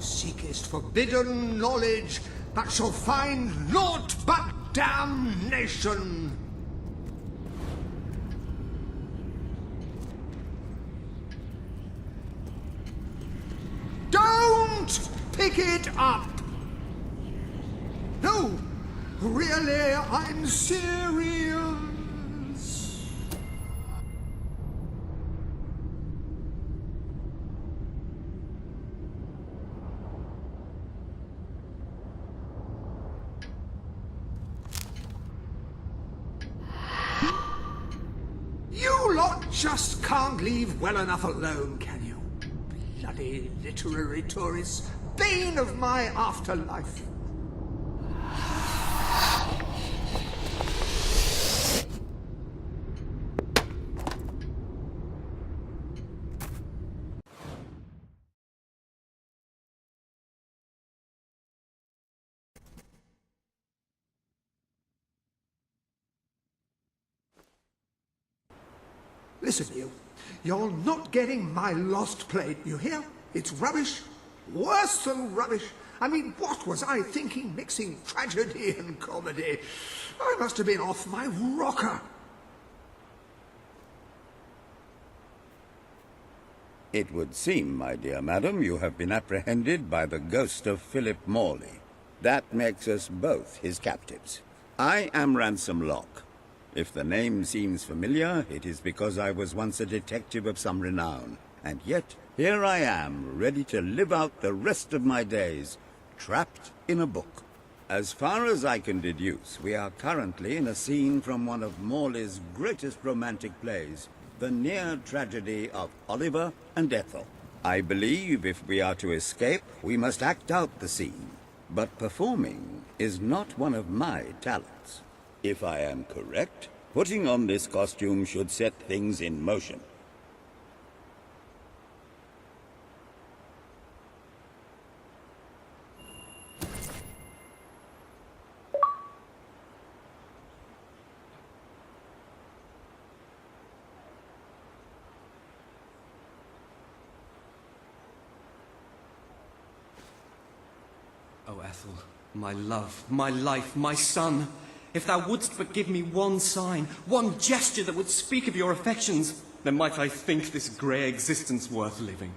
seekest forbidden knowledge, but shall find naught but damnation. Don't pick it up! No, really, I'm serious. You lot just can't leave well enough alone, can you? Bloody literary tourists, bane of my afterlife. Listen, you're not getting my lost plate, you hear? It's rubbish. Worse than rubbish. I mean, what was I thinking mixing tragedy and comedy? I must have been off my rocker. It would seem, my dear madam, you have been apprehended by the ghost of Philip Morley. That makes us both his captives. I am Ransom Locke. If the name seems familiar, it is because I was once a detective of some renown. And yet, here I am, ready to live out the rest of my days, trapped in a book. As far as I can deduce, we are currently in a scene from one of Morley's greatest romantic plays, the near tragedy of Oliver and Ethel. I believe if we are to escape, we must act out the scene. But performing is not one of my talents. If I am correct, putting on this costume should set things in motion. Oh, Ethel, my love, my life, my son. If thou wouldst but give me one sign, one gesture that would speak of your affections, then might I think this grey existence worth living.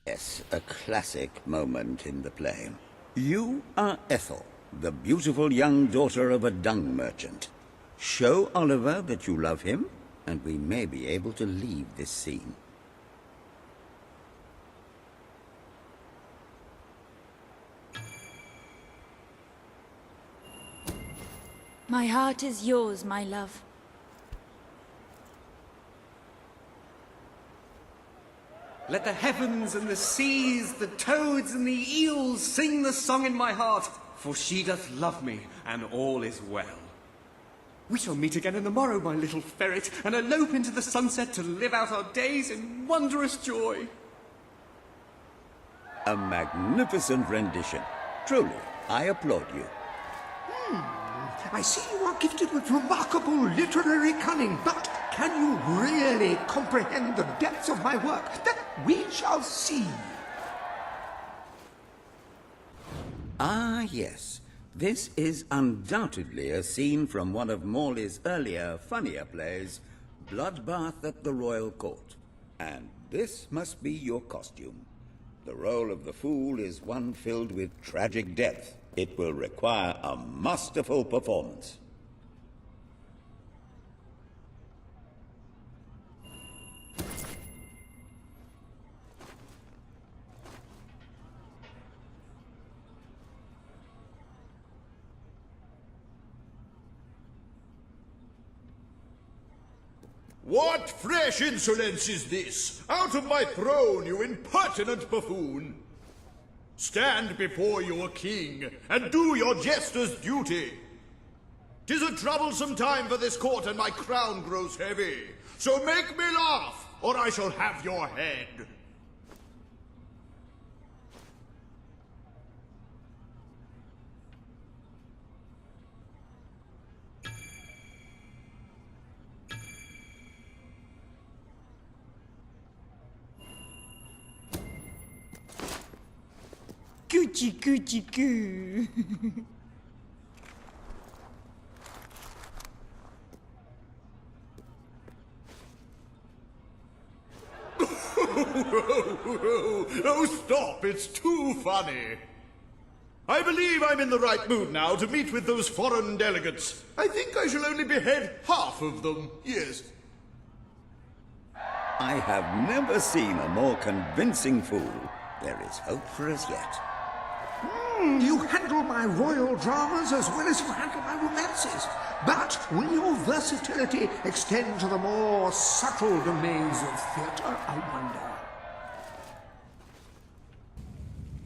Yes, a classic moment in the play. You are Ethel, the beautiful young daughter of a dung merchant. Show Oliver that you love him, and we may be able to leave this scene. My heart is yours, my love. Let the heavens and the seas, the toads and the eels sing the song in my heart, for she doth love me, and all is well. We shall meet again in the morrow, my little ferret, and elope into the sunset to live out our days in wondrous joy. A magnificent rendition. Truly, I applaud you. I see you are gifted with remarkable literary cunning, but can you really comprehend the depths of my work? That we shall see. Ah, yes. This is undoubtedly a scene from one of Morley's earlier, funnier plays, Bloodbath at the Royal Court. And this must be your costume. The role of the fool is one filled with tragic depth. It will require a masterful performance. What fresh insolence is this? Out of my throne, you impertinent buffoon! Stand before your king, and do your jester's duty! 'Tis a troublesome time for this court, and my crown grows heavy. So make me laugh, or I shall have your head. Coochie coochie coo. Oh, stop, it's too funny. I believe I'm in the right mood now to meet with those foreign delegates. I think I shall only behead half of them, yes. I have never seen a more convincing fool. There is hope for us yet. You handle my royal dramas as well as you handle my romances. But will your versatility extend to the more subtle domains of theatre, I wonder?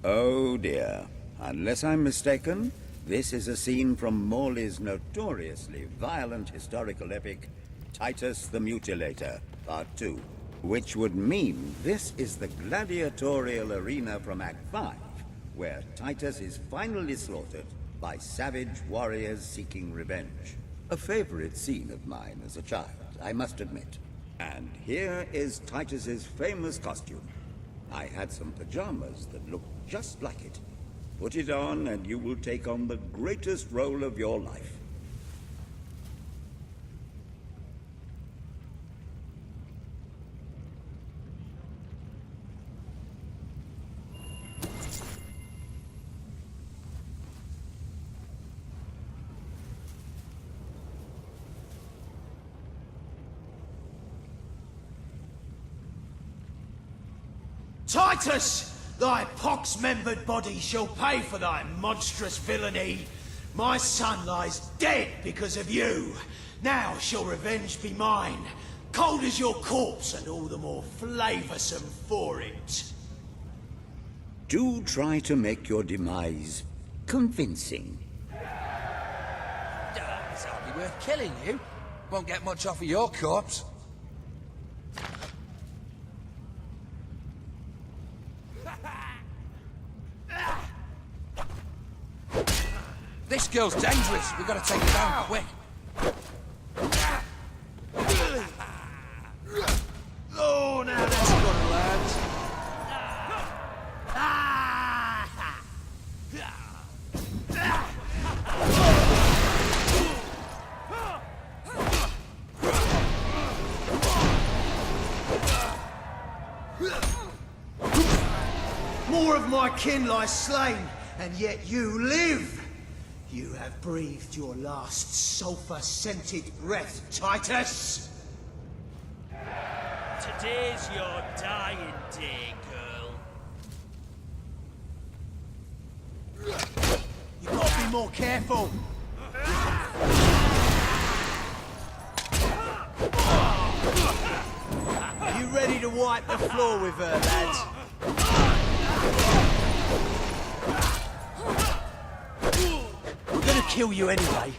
Oh dear. Unless I'm mistaken, this is a scene from Morley's notoriously violent historical epic, Titus the Mutilator, Part 2. Which would mean this is the gladiatorial arena from Act 5, where Titus is finally slaughtered by savage warriors seeking revenge. A favorite scene of mine as a child, I must admit. And here is Titus's famous costume. I had some pajamas that looked just like it. Put it on and you will take on the greatest role of your life. Titus! Thy pox-membered body shall pay for thy monstrous villainy. My son lies dead because of you. Now shall revenge be mine, cold as your corpse and all the more flavoursome for it. Do try to make your demise convincing. It's hardly worth killing you. Won't get much off of your corpse. This girl's dangerous. We've got to take her down quick. Oh, now that's gonna land. More of my kin lie slain, and yet you live. You have breathed your last sulphur-scented breath, Titus! Today's your dying day, girl. You gotta be more careful! You ready to wipe the floor with her, lads? We're gonna kill you anyway,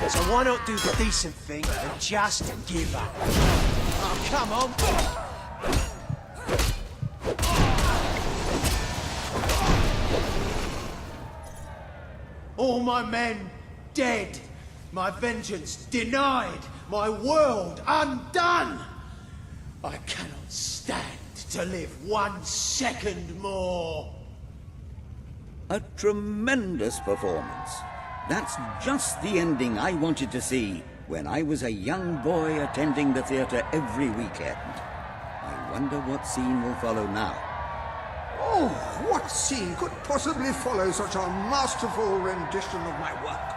so why not do the decent thing and just give up? Oh, come on! All my men dead, my vengeance denied, my world undone! I cannot stand to live 1 second more! A tremendous performance. That's just the ending I wanted to see when I was a young boy attending the theatre every weekend. I wonder what scene will follow now. Oh, what scene could possibly follow such a masterful rendition of my work?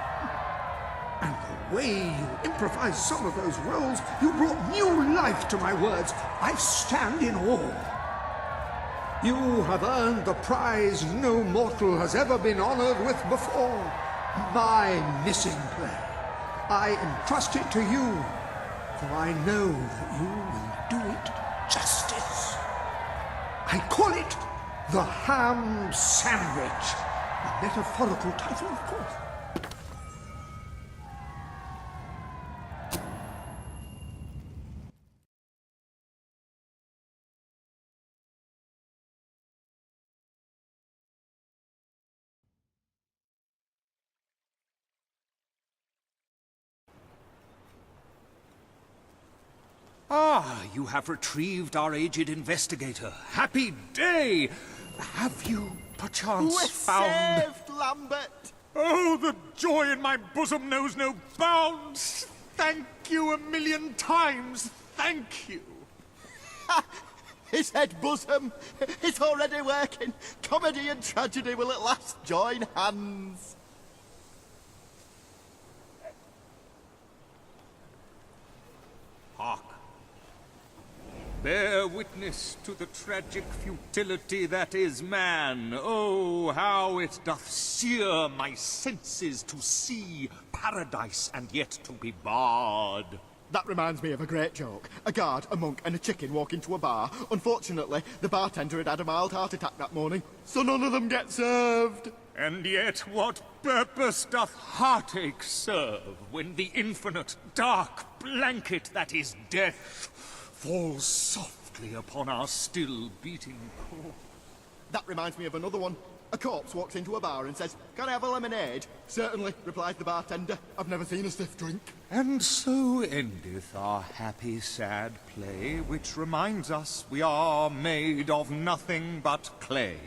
And the way you improvised some of those roles, you brought new life to my words. I stand in awe. You have earned the prize no mortal has ever been honored with before. My missing play. I entrust it to you, for I know that you will do it justice. I call it the Ham Sandwich. A metaphorical title, of course. Ah, you have retrieved our aged investigator. Happy day! Have you, perchance, We're found... saved, Lambert! Oh, the joy in my bosom knows no bounds! Thank you a million times, thank you! His head bosom! It's already working! Comedy and tragedy will at last join hands! Hark! Bear witness to the tragic futility that is man. Oh, how it doth sear my senses to see paradise and yet to be barred. That reminds me of a great joke. A guard, a monk, and a chicken walk into a bar. Unfortunately, the bartender had a mild heart attack that morning, so none of them get served. And yet what purpose doth heartache serve when the infinite dark blanket that is death falls softly upon our still beating core? That reminds me of another one. A corpse walks into a bar and says, "Can I have a lemonade?" "Certainly," replies the bartender. "I've never seen a stiff drink." And so endeth our happy sad play, which reminds us we are made of nothing but clay.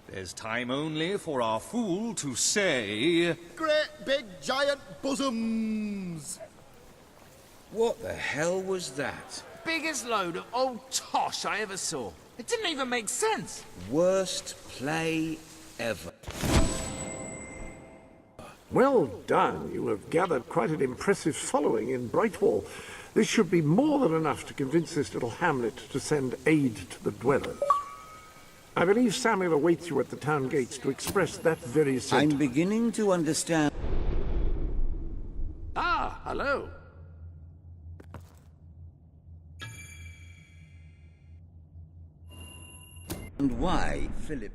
There's time only for our fool to say... Great big giant bosoms! What the hell was that? Biggest load of old tosh I ever saw. It didn't even make sense. Worst play ever. Well done. You have gathered quite an impressive following in Brightwall. This should be more than enough to convince this little hamlet to send aid to the dwellers. I believe Samuel awaits you at the town gates to express that very sentiment. I'm beginning to understand. Ah, hello. And why Philip